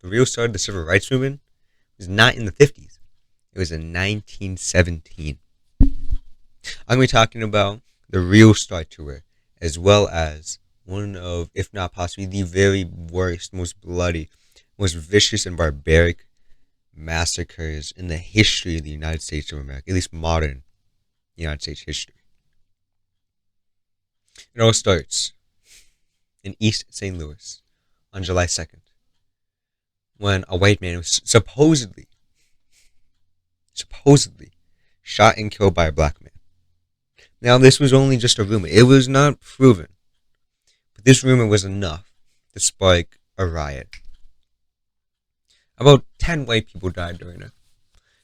the real start of the civil rights movement was not in the 50s. It was in 1917. I'm going to be talking about the real start to it, as well as one of, if not possibly, the very worst, most bloody, most vicious and barbaric massacres in the history of the United States of America, at least modern United States history. It all starts in East St. Louis on July 2nd, when a white man was supposedly shot and killed by a black man. Now, this was only just a rumor. It was not proven. But this rumor was enough to spark a riot. About 10 white people died during it.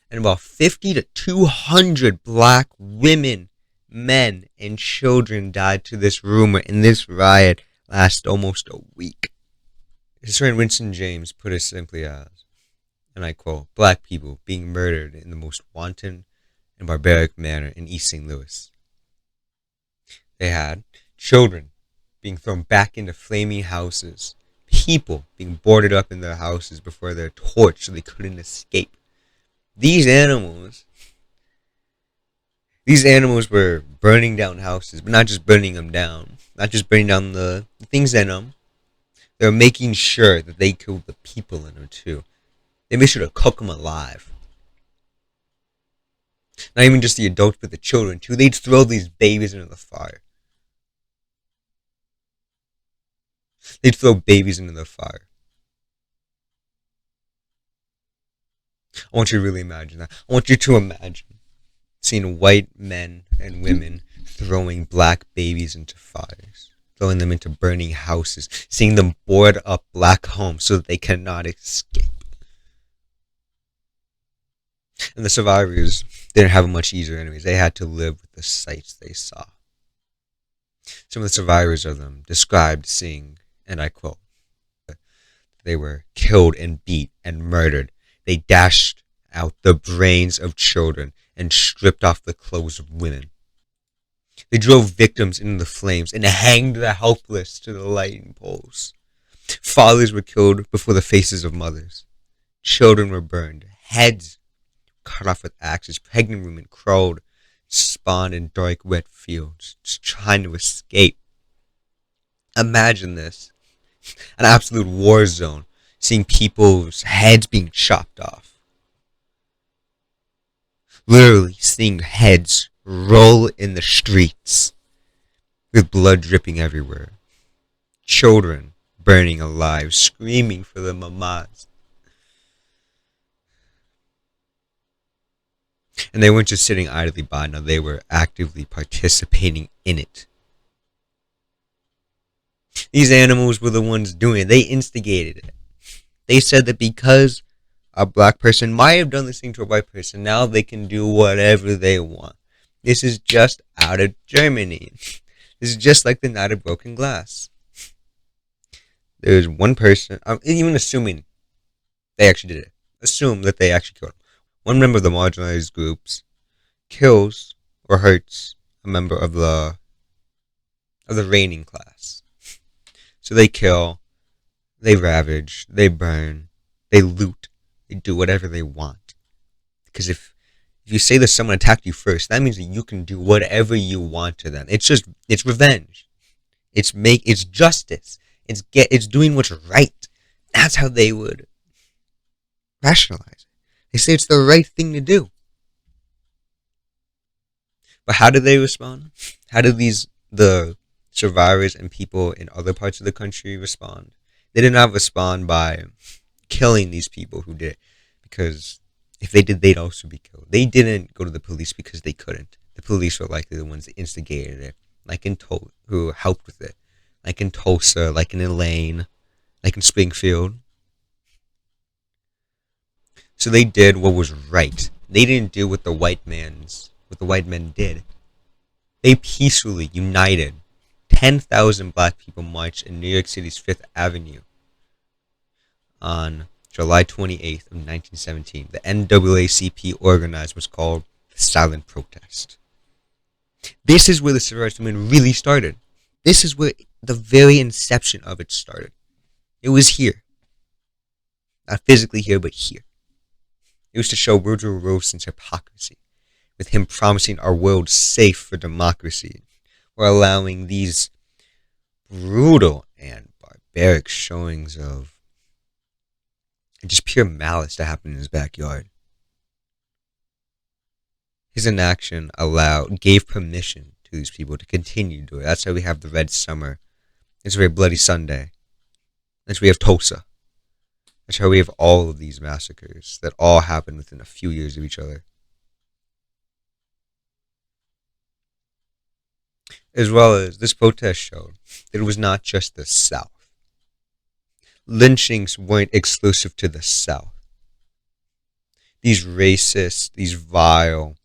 And about 50 to 200 black women, men, and children died to this rumor. And this riot lasted almost a week. Historian Winston James put it simply as, and I quote, "Black people being murdered in the most wanton and barbaric manner in East St. Louis." They had children being thrown back into flaming houses, people being boarded up in their houses before they're torched so they couldn't escape. These animals were burning down houses, but not just burning them down, not just burning down the things in them. They were making sure that they killed the people in them too. They made sure to cook them alive. Not even just the adults, but the children too. They'd throw these babies into the fire. They'd throw babies into the fire. I want you to really imagine that. I want you to imagine seeing white men and women throwing black babies into fires, throwing them into burning houses, seeing them board up black homes so that they cannot escape. And the survivors didn't have it much easier anyways. They had to live with the sights they saw. Some of the survivors of them described seeing, and I quote, "They were killed and beat and murdered. They dashed out the brains of children and stripped off the clothes of women. They drove victims into the flames and hanged the helpless to the lighting poles. Fathers were killed before the faces of mothers. Children were burned. Heads cut off with axes. Pregnant women crawled, spawned in dark, wet fields, just trying to escape." Imagine this. An absolute war zone, seeing people's heads being chopped off. Literally seeing heads roll in the streets with blood dripping everywhere. Children burning alive, screaming for their mamas. And they weren't just sitting idly by, no, they were actively participating in it. These animals were the ones doing it. They instigated it. They said that because a black person might have done this thing to a white person, now they can do whatever they want. This is just out of Germany. This is just like the Night of Broken Glass. There's one person, even assuming they actually did it, assume that they actually killed him. One member of the marginalized groups kills or hurts a member of the reigning class. So they kill, they ravage, they burn, they loot, they do whatever they want. Because if you say that someone attacked you first, that means that you can do whatever you want to them. It's revenge. It's justice. It's doing what's right. That's how they would rationalize it. They say it's the right thing to do. But how did they respond? How did the survivors and people in other parts of the country respond? They did not respond by killing these people who did it, because if they did, they'd also be killed. They didn't go to the police because they couldn't. The police were likely the ones that instigated it, like in who helped with it, like in Tulsa, like in Elaine, like in Springfield. So they did what was right. They didn't do what the white men did. They peacefully united. 10,000 black people marched in New York City's Fifth Avenue on July 28th of 1917. The NAACP organized what's called the Silent Protest. This is where the civil rights movement really started. This is where the very inception of it started. It was here. Not physically here, but here. It was to show Woodrow Wilson's hypocrisy, with him promising our world safe for democracy, or allowing these brutal and barbaric showings of just pure malice to happen in his backyard. His inaction gave permission to these people to continue to do it. That's why we have the Red Summer. That's why we have Bloody Sunday. That's why we have Tulsa. That's how we have all of these massacres that all happened within a few years of each other. As well as this protest showed that it was not just the South. Lynchings weren't exclusive to the South. These racist, these vile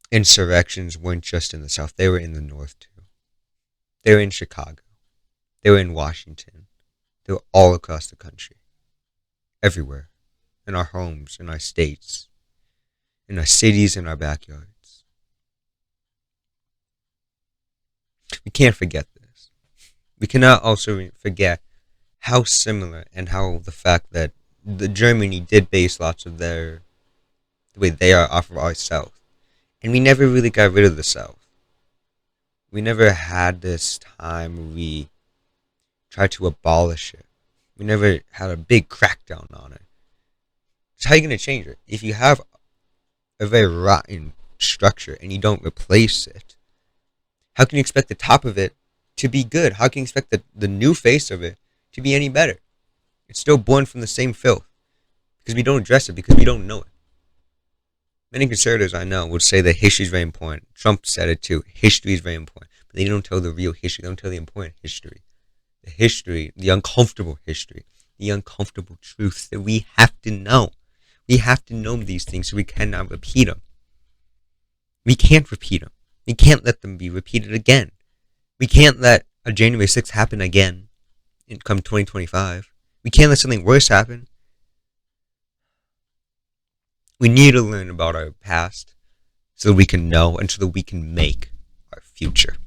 insurrections weren't just in the South. They were in the North too. They were in Chicago. They were in Washington. They were all across the country. Everywhere. In our homes, in our states, in our cities, in our backyards. We can't forget this. We cannot also forget how similar and how the fact that Germany did base lots of the way they are off of our South. And we never really got rid of the South. We never had this time where we tried to abolish it. We never had a big crackdown on it. So how are you going to change it? If you have a very rotten structure and you don't replace it, how can you expect the top of it to be good? How can you expect the new face of it to be any better? It's still born from the same filth. Because we don't address it, because we don't know it. Many conservatives I know would say that history is very important. Trump said it too. History is very important. But they don't tell the real history. They don't tell the important history. The history, the uncomfortable history. The uncomfortable truths that we have to know. We have to know these things so we cannot repeat them. We can't repeat them. We can't let them be repeated again. We can't let a January 6th happen again in come 2025. We can't let something worse happen. We need to learn about our past so that we can know and so that we can make our future.